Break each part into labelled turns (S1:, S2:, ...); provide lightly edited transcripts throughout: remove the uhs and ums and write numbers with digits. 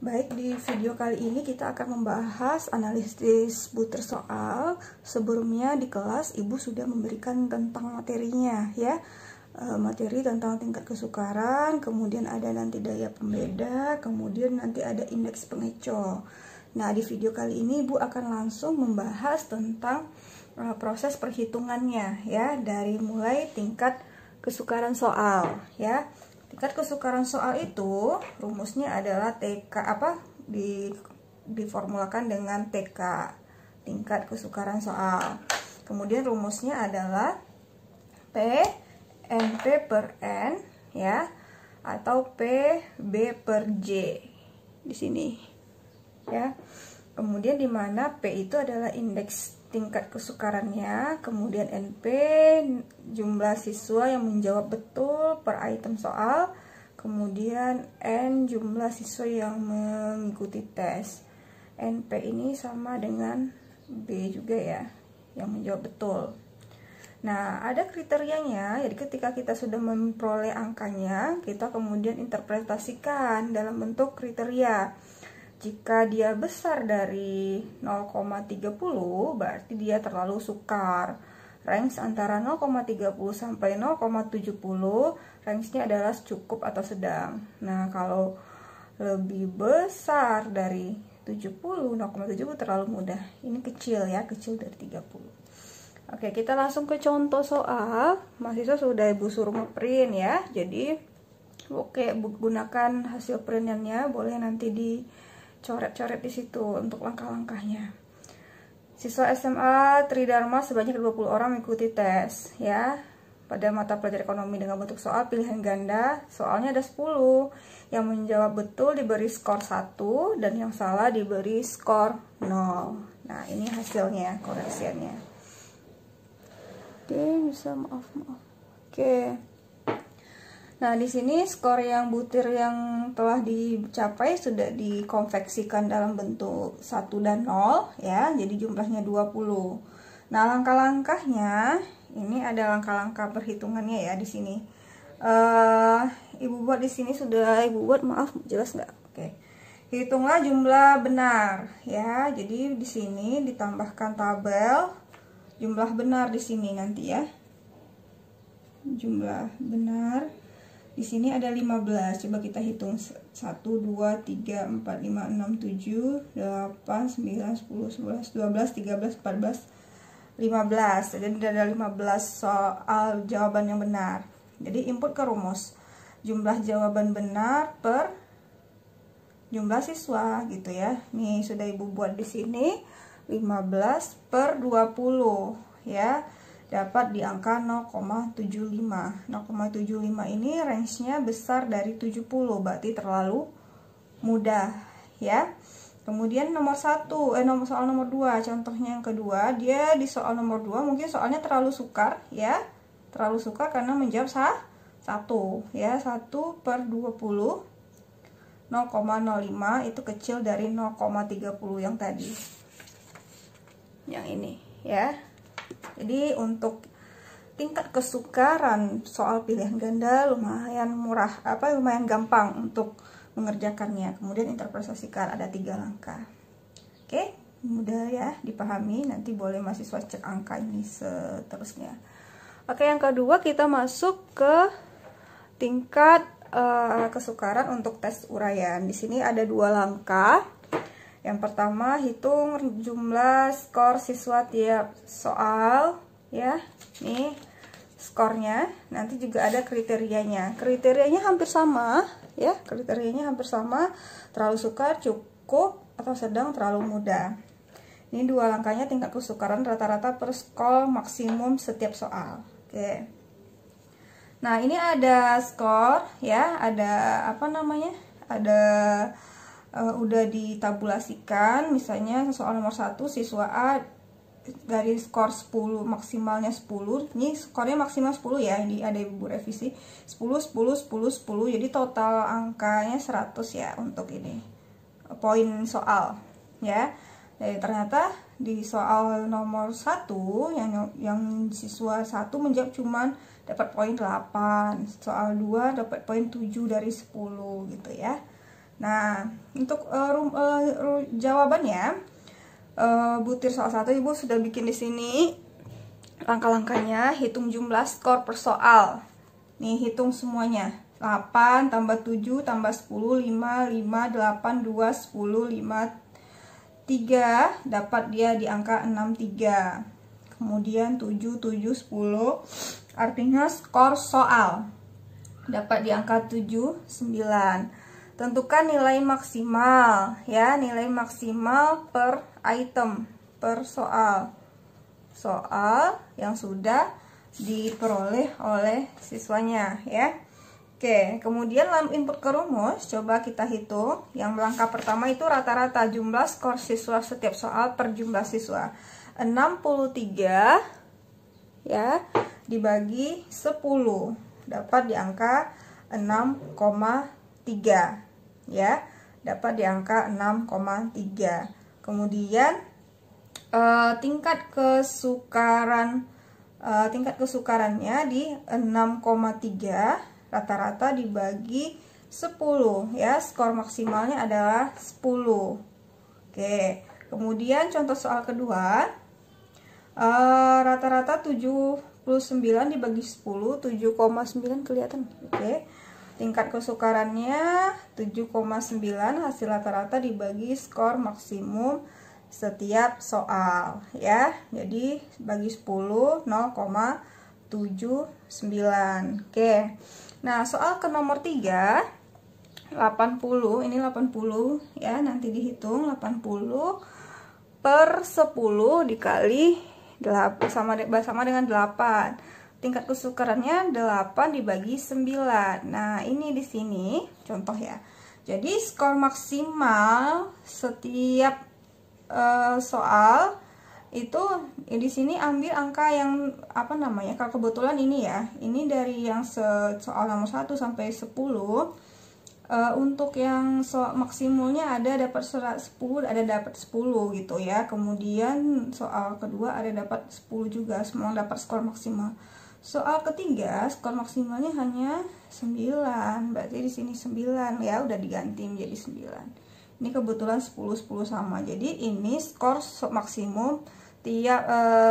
S1: Baik, di video kali ini kita akan membahas analisis butir soal. Sebelumnya di kelas Ibu sudah memberikan tentang materinya ya. Materi tentang tingkat kesukaran, kemudian ada nanti daya pembeda, kemudian nanti ada indeks pengecoh. Nah, di video kali ini Ibu akan langsung membahas tentang proses perhitungannya ya, dari mulai tingkat kesukaran soal ya. Tingkat kesukaran soal itu rumusnya adalah diformulakan dengan TK, tingkat kesukaran soal. Kemudian rumusnya adalah P NP per N ya, atau PB per J di sini ya. Kemudian di mana P itu adalah indeks tingkat kesukarannya, kemudian NP jumlah siswa yang menjawab betul per item soal, kemudian N jumlah siswa yang mengikuti tes. NP ini sama dengan B juga ya, yang menjawab betul. Nah, ada kriterianya. Jadi ketika kita sudah memperoleh angkanya, kita kemudian interpretasikan dalam bentuk kriteria. Jika dia besar dari 0,30 berarti dia terlalu sukar. Range antara 0,30 sampai 0,70 range-nya adalah cukup atau sedang. Nah, kalau lebih besar dari 70, 0,70 terlalu mudah. Ini kecil ya, kecil dari 30. Oke, kita langsung ke contoh soal. Mahasiswa sudah Ibu suruh ngeprint ya. Jadi, oke, gunakan hasil printannya, boleh nanti dicoret-coret di situ untuk langkah-langkahnya. Siswa SMA Tridharma sebanyak 20 orang mengikuti tes ya. Pada mata pelajaran ekonomi dengan bentuk soal pilihan ganda, soalnya ada 10. Yang menjawab betul diberi skor 1 dan yang salah diberi skor 0. Nah, ini hasilnya, koreksiannya. Oke, bisa maaf. Oke. Nah, di sini skor yang butir yang telah dicapai sudah dikonveksikan dalam bentuk 1 dan 0 ya. Jadi jumlahnya 20. Nah, langkah-langkahnya ini ada langkah-langkah perhitungannya ya di sini. Ibu buat di sini sudah Ibu buat, maaf, jelas nggak? Oke. Hitunglah jumlah benar ya. Jadi di sini ditambahkan tabel jumlah benar di sini nanti ya. Jumlah benar di sini ada 15. Coba kita hitung 1 2 3 4 5 6 7 8 9 10 11 12 13 14 15. Jadi ada 15 soal jawaban yang benar. Jadi input ke rumus jumlah jawaban benar per jumlah siswa gitu ya. Nih sudah Ibu buat di sini 15 per 20 ya, dapat di angka 0,75. 0,75 ini range-nya besar dari 70, berarti terlalu mudah ya. Kemudian soal nomor 2, contohnya yang kedua, dia di soal nomor 2 mungkin soalnya terlalu sukar ya. Terlalu sukar karena menjawab 1 ya, 1 per 20 0,05 itu kecil dari 0,30 yang tadi. Yang ini ya. Jadi untuk tingkat kesukaran soal pilihan ganda lumayan murah, lumayan gampang untuk mengerjakannya. Kemudian interpretasikan, ada 3 langkah. Oke, mudah ya dipahami. Nanti boleh mahasiswa cek angka ini seterusnya. Oke, yang kedua kita masuk ke tingkat kesukaran untuk tes uraian. Di sini ada 2 langkah. Yang pertama, hitung jumlah skor siswa tiap soal ya. Nih skornya, nanti juga ada kriterianya. Kriterianya hampir sama ya, kriterianya hampir sama. Terlalu sukar, cukup, atau sedang, terlalu mudah. Ini 2 langkahnya tingkat kesukaran rata-rata per skor maksimum setiap soal. Oke. Nah, ini ada skor ya, ada udah ditabulasikan. Misalnya soal nomor 1 siswa A dari skor 10, maksimalnya 10. Ini skornya maksimal 10 ya. Ini ada Ibu revisi 10 10 10 10. Jadi total angkanya 100 ya untuk ini poin soal ya. Jadi ternyata di soal nomor 1 yang siswa 1 menjawab cuman dapat poin 8. Soal 2 dapat poin 7 dari 10 gitu ya. Nah, untuk jawabannya, butir soal 1 Ibu sudah bikin di sini langkah-langkahnya. Hitung jumlah skor per soal. Nih, hitung semuanya. 8 tambah 7 tambah 10, 5, 5, 8, 2, 10, 5, 3. Dapat dia di angka 63. Kemudian 7, 7, 10. Artinya skor soal. Dapat di angka 7, 9. Tentukan nilai maksimal, ya, nilai maksimal per item, per soal. Soal yang sudah diperoleh oleh siswanya, ya. Oke, kemudian dalam input ke rumus, coba kita hitung. Yang langkah pertama itu rata-rata jumlah skor siswa setiap soal per jumlah siswa. 63, ya, dibagi 10. Dapat di angka 6,3, ya, dapat di angka 6,3. Kemudian tingkat kesukarannya di 6,3 rata-rata dibagi 10, ya, skor maksimalnya adalah 10. Oke, kemudian contoh soal kedua, rata-rata 79 dibagi 10, 7,9 kelihatan. Oke, tingkat kesukarannya 7,9, hasil rata-rata dibagi skor maksimum setiap soal, ya. Jadi bagi 10, 0,79. Oke. Nah, soal ke nomor 3, 80, ini 80, ya, nanti dihitung 80 per 10 dikali 8 sama dengan 8. Tingkat kesukarannya 8 dibagi 9. Nah, ini di sini contoh, ya. Jadi skor maksimal setiap soal itu di sini ambil angka yang apa namanya, kalau kebetulan ini, ya, ini dari yang soal nomor 1 sampai 10. Untuk yang soal maksimumnya ada dapat 10, ada dapat 10 gitu, ya. Kemudian soal kedua ada dapat 10 juga, semua dapat skor maksimal. Soal ketiga skor maksimalnya hanya 9, berarti di sini 9, ya, udah diganti menjadi 9. Ini kebetulan 10 10 sama. Jadi ini skor maksimum tiap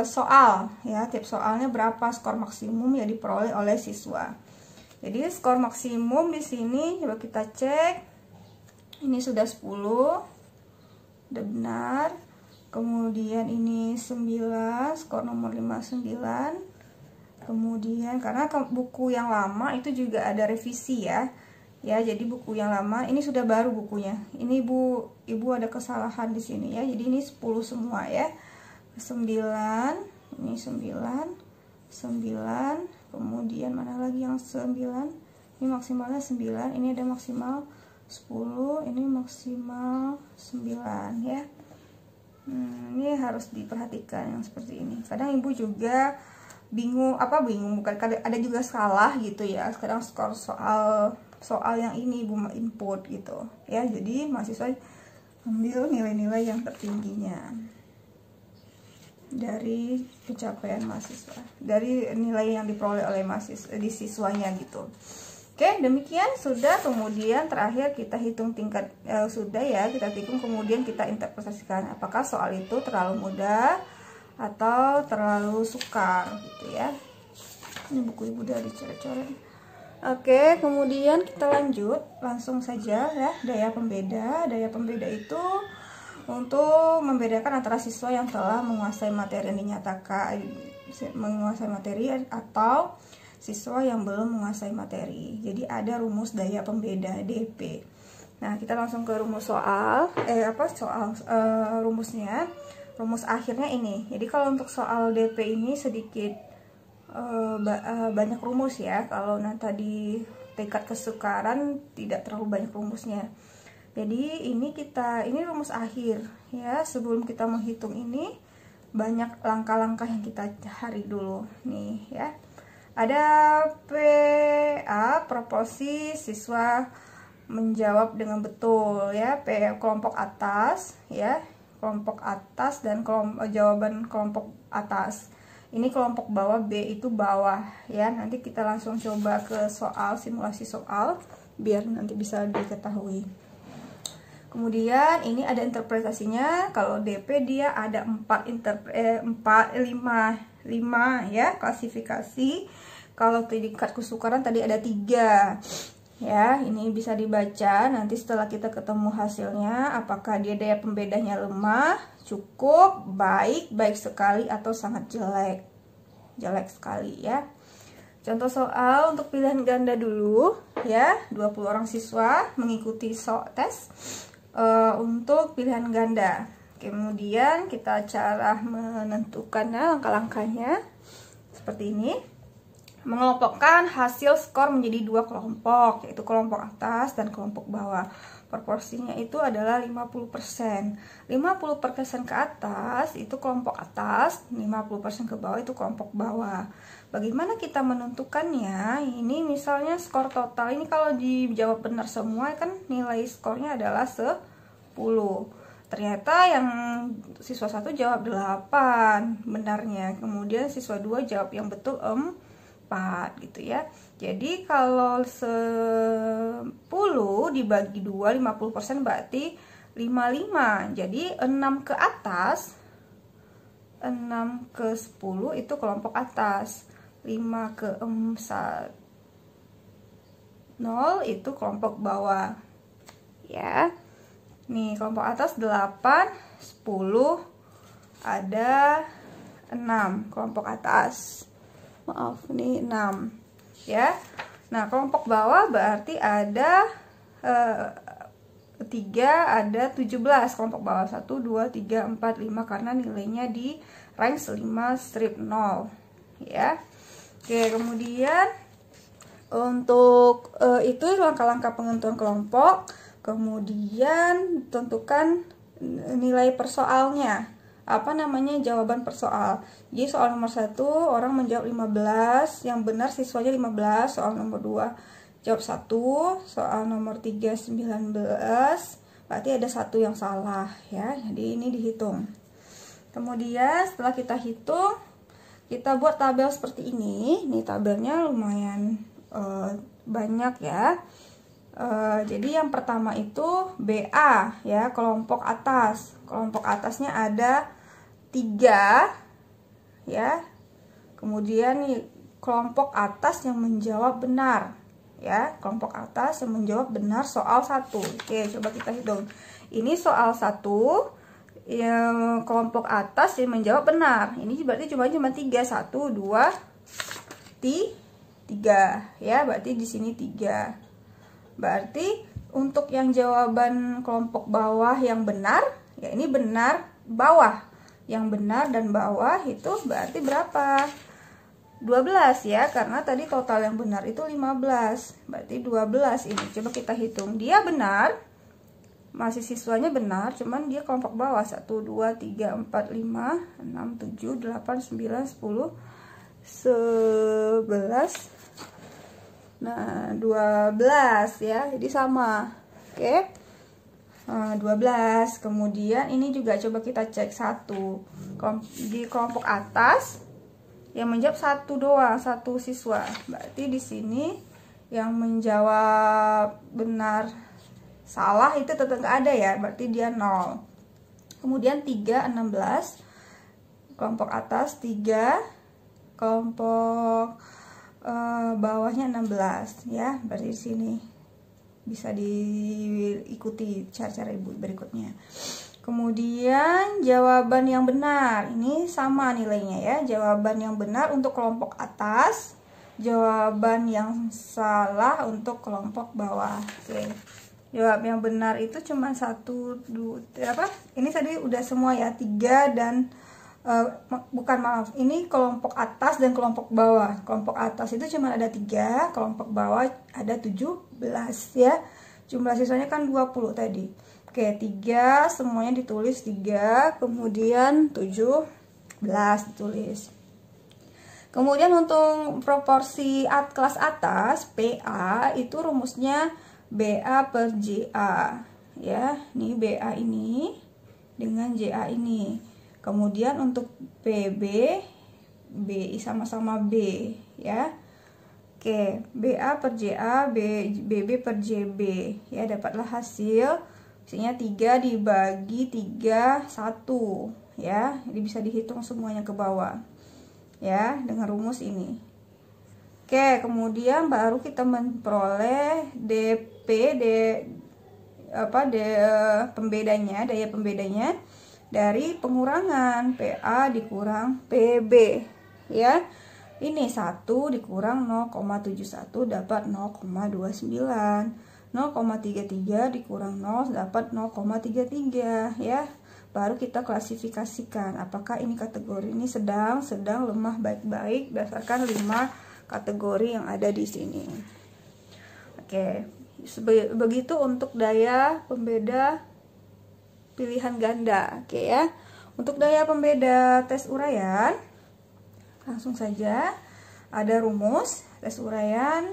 S1: soal, ya, tiap soalnya berapa skor maksimum yang diperoleh oleh siswa. Jadi skor maksimum di sini coba kita cek. Ini sudah 10. Udah benar. Kemudian ini 9, skor nomor 59. Kemudian karena buku yang lama itu juga ada revisi, ya. Ya, jadi buku yang lama ini sudah baru bukunya. Ini Ibu ada kesalahan di sini, ya. Jadi ini 10 semua, ya. 9, ini 9, 9, kemudian mana lagi yang 9? Ini maksimalnya 9, ini ada maksimal 10, ini maksimal 9, ya. Ini harus diperhatikan yang seperti ini. Kadang Ibu juga bingung, bukan, ada juga salah gitu, ya. Sekarang skor soal yang ini Ibu input gitu, ya. Jadi mahasiswa ambil nilai-nilai yang tertingginya dari pencapaian mahasiswa, dari nilai yang diperoleh oleh siswanya gitu. Oke, demikian sudah. Kemudian terakhir kita hitung tingkat, sudah, ya, kita hitung, kemudian kita interpretasikan apakah soal itu terlalu mudah atau terlalu sukar gitu, ya. Ini buku Ibu udah dicoret-coret. Oke, kemudian kita lanjut langsung saja, ya. Daya pembeda itu untuk membedakan antara siswa yang telah menguasai materi yang dinyatakan menguasai materi atau siswa yang belum menguasai materi. Jadi ada rumus daya pembeda DP. Nah, kita langsung ke rumus rumusnya. Rumus akhirnya ini. Jadi kalau untuk soal DP ini sedikit banyak rumus, ya. Kalau tadi tingkat kesukaran tidak terlalu banyak rumusnya. Jadi ini rumus akhir, ya. Sebelum kita menghitung ini banyak langkah-langkah yang kita cari dulu nih, ya. Ada PA, proporsi siswa menjawab dengan betul, ya. P kelompok atas, ya. Kelompok atas dan jawaban kelompok atas. Ini kelompok bawah, B itu bawah, ya. Nanti kita langsung coba ke simulasi soal biar nanti bisa diketahui. Kemudian ini ada interpretasinya. Kalau DP dia ada 5 ya klasifikasi. Kalau tingkat kesukaran tadi ada 3 ya. Ini bisa dibaca nanti setelah kita ketemu hasilnya, apakah dia daya pembedanya lemah, cukup, baik, baik sekali, atau sangat jelek, jelek sekali ya. Contoh soal untuk pilihan ganda dulu ya. 20 orang siswa mengikuti tes untuk pilihan ganda. Kemudian kita cara menentukannya, langkah-langkahnya seperti ini. Mengelompokkan hasil skor menjadi 2 kelompok, yaitu kelompok atas dan kelompok bawah. Proporsinya itu adalah 50%. 50% ke atas itu kelompok atas, 50% ke bawah itu kelompok bawah. Bagaimana kita menentukannya? Ini misalnya skor total ini kalau dijawab benar semua kan nilai skornya adalah 10. Ternyata yang siswa 1 jawab 8 benarnya. Kemudian siswa 2 jawab yang betul 4 gitu ya. Jadi kalau 10 dibagi 2 50% berarti 55. Jadi 6 ke atas, 6 ke 10 itu kelompok atas, 5 ke 0 itu kelompok bawah ya. Nih kelompok atas 8, 10, ada 6 kelompok atas, maaf nih 6 ya. Nah kelompok bawah berarti ada 3, ada 17 kelompok bawah, 1, 2, 3, 4, 5 karena nilainya di range 5 strip 0 ya. Oke, kemudian untuk itu langkah-langkah penentuan kelompok. Kemudian tentukan nilai persoalnya. Apa namanya jawaban persoal. Jadi soal nomor 1 orang menjawab 15, yang benar siswanya 15. Soal nomor 2 jawab 1, soal nomor 3 19, berarti ada 1 yang salah ya. Jadi ini dihitung. Kemudian setelah kita hitung, kita buat tabel seperti ini. Ini tabelnya lumayan banyak ya. Jadi yang pertama itu BA ya, kelompok atas. Kelompok atasnya ada 3 ya. Kemudian nih kelompok atas yang menjawab benar ya, kelompok atas yang menjawab benar soal 1. Oke, coba kita hitung. Ini soal 1 yang kelompok atas yang menjawab benar. Ini berarti cuma 3, 1, 2, 3 ya, berarti di sini 3. Berarti untuk yang jawaban kelompok bawah yang benar, ya ini benar bawah. Yang benar dan bawah itu berarti berapa? 12 ya, karena tadi total yang benar itu 15. Berarti 12 ini. Coba kita hitung. Dia benar, masih siswanya benar, cuman dia kelompok bawah. 1, 2, 3, 4, 5, 6, 7, 8, 9, 10, 11. Nah, 12 ya, jadi sama. Oke. 12. Kemudian ini juga coba kita cek 1. Di kelompok atas yang menjawab 1 doang, 1 siswa. Berarti di sini yang menjawab benar salah itu tetap nggak ada ya, berarti dia 0. Kemudian 3, 16. Kelompok atas 3, kelompok bawahnya 16 ya, berarti di sini bisa diikuti cara-cara ibu berikutnya. Kemudian jawaban yang benar ini sama nilainya ya, jawaban yang benar untuk kelompok atas, jawaban yang salah untuk kelompok bawah. Oke, jawab yang benar itu cuma 1, 2 apa? Ini tadi udah semua ya, 3 dan bukan, maaf, ini kelompok atas dan kelompok bawah. Kelompok atas itu cuma ada 3, kelompok bawah ada 17 ya. Jumlah siswanya kan 20 tadi. Oke, 3 semuanya ditulis 3, kemudian 17 ditulis. Kemudian untuk proporsi kelas atas PA itu rumusnya BA per JA ya. Ini BA ini dengan JA ini. Kemudian untuk PB, BI sama-sama B ya. Oke, BA per JA, BB per JB ya, dapatlah hasil Isinya 3 dibagi 3, 1 ya. Jadi bisa dihitung semuanya ke bawah ya dengan rumus ini. Oke, kemudian baru kita memperoleh pembedanya, daya pembedanya dari pengurangan PA dikurang PB ya. Ini 1 dikurang 0,71 dapat 0,29. 0,33 dikurang 0 dapat 0,33 ya. Baru kita klasifikasikan apakah ini kategori ini sedang, lemah, baik-baik berdasarkan 5 kategori yang ada di sini. Oke, begitu untuk daya pembeda pilihan ganda. Oke ya. Untuk daya pembeda tes uraian langsung saja ada rumus tes uraian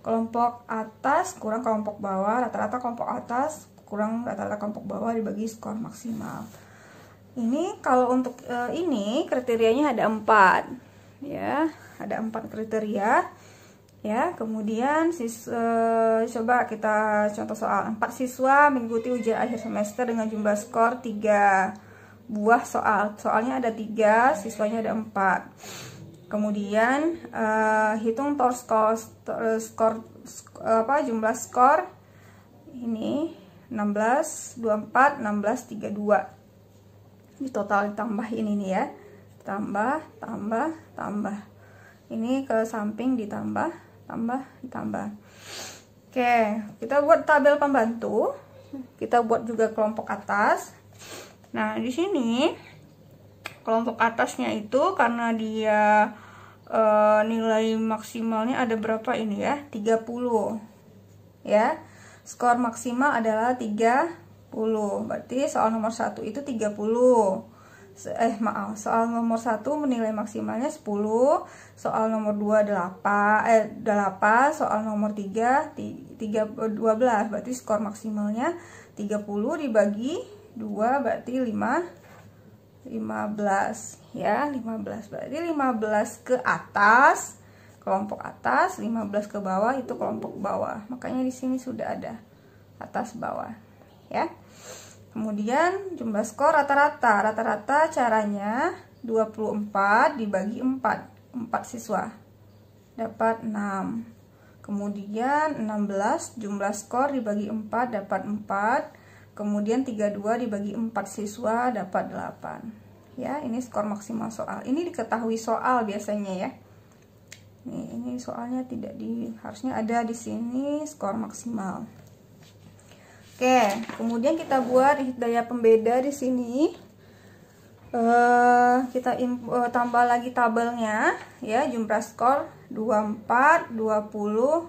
S1: kelompok atas kurang kelompok bawah, rata-rata kelompok atas kurang rata-rata kelompok bawah dibagi skor maksimal. Ini kalau untuk ini kriterianya ada 4 ya, ada 4 kriteria ya. Kemudian coba kita contoh soal. 4 siswa mengikuti ujian akhir semester dengan jumlah skor 3 buah soal. Soalnya ada 3, siswanya ada 4. Kemudian hitung jumlah skor ini 16, 24, 16, 32. Di total ditambah ini nih ya. Tambah. Ini ke samping ditambah. Oke, kita buat tabel pembantu. Kita buat juga kelompok atas. Nah, di sini kelompok atasnya itu karena dia nilai maksimalnya ada berapa ini ya, 30 ya. Skor maksimal adalah 30. Berarti soal nomor 1 itu 30. Soal nomor 1 menilai maksimalnya 10, soal nomor 2 8, soal nomor 3 12. Berarti skor maksimalnya 30 dibagi 2 berarti 15 ya, 15. Berarti 15 ke atas kelompok atas, 15 ke bawah itu kelompok bawah. Makanya di sini sudah ada atas bawah ya. Kemudian jumlah skor rata-rata caranya 24 dibagi 4 siswa dapat 6. Kemudian 16 jumlah skor dibagi 4 dapat 4. Kemudian 32 dibagi 4 siswa dapat 8 ya. Ini skor maksimal soal. Ini diketahui soal biasanya ya. Ini soalnya harusnya ada di sini skor maksimal. Oke, kemudian kita buat daya pembeda di sini. Kita tambah lagi tabelnya ya. Jumlah skor 24, 20,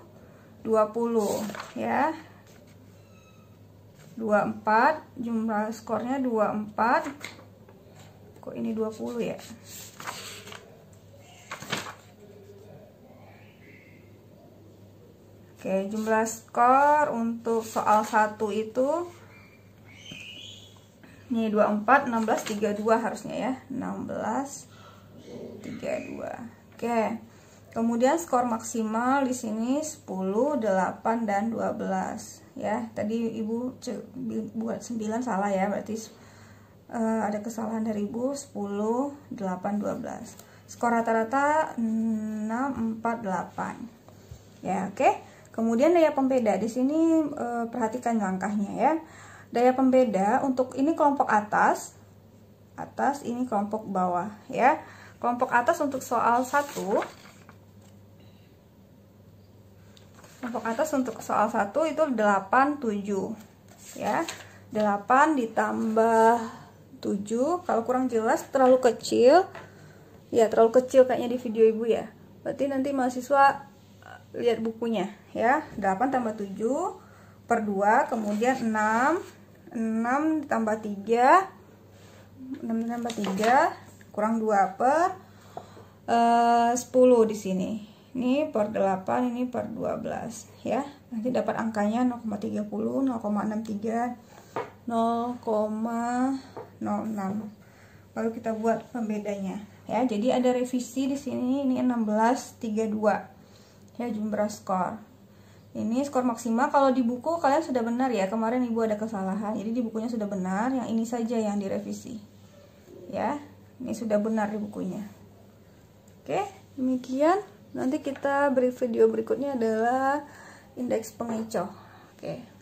S1: 20 ya. 24 jumlah skornya 24. Kok ini 20 ya? Oke, jumlah skor untuk soal 1 itu ini 24, 16, 32 harusnya ya. 16, 32. Oke. Kemudian skor maksimal di sini 10, 8 dan 12 ya. Tadi Ibu buat 9 salah ya. Berarti ada kesalahan dari Ibu. 10, 8, 12. Skor rata-rata 6, 4, 8. Ya, oke. Kemudian daya pembeda di sini perhatikan langkahnya ya. Daya pembeda untuk ini kelompok atas, ini kelompok bawah ya. Kelompok atas untuk soal 1. Kelompok atas untuk soal 1 itu 8, 7 ya. 8 ditambah 7, kalau kurang jelas terlalu kecil ya, terlalu kecil kayaknya di video Ibu ya. Berarti nanti mahasiswa lihat bukunya ya. 8 tambah 7 per 2, kemudian 6 ditambah 3, 6 ditambah 3 kurang 2 per 10 di sini. Ini per 8, ini per 12 ya. Nanti dapat angkanya 0,30, 0,63, 0,06. Baru kita buat pembedanya ya. Jadi ada revisi di sini, ini 16, 32 ya jumlah skor. Ini skor maksimal. Kalau di buku kalian sudah benar ya. Kemarin ibu ada kesalahan. Jadi di bukunya sudah benar. Yang ini saja yang direvisi. Ya, ini sudah benar di bukunya. Oke, demikian. Nanti kita beri video berikutnya adalah indeks pengecoh. Oke.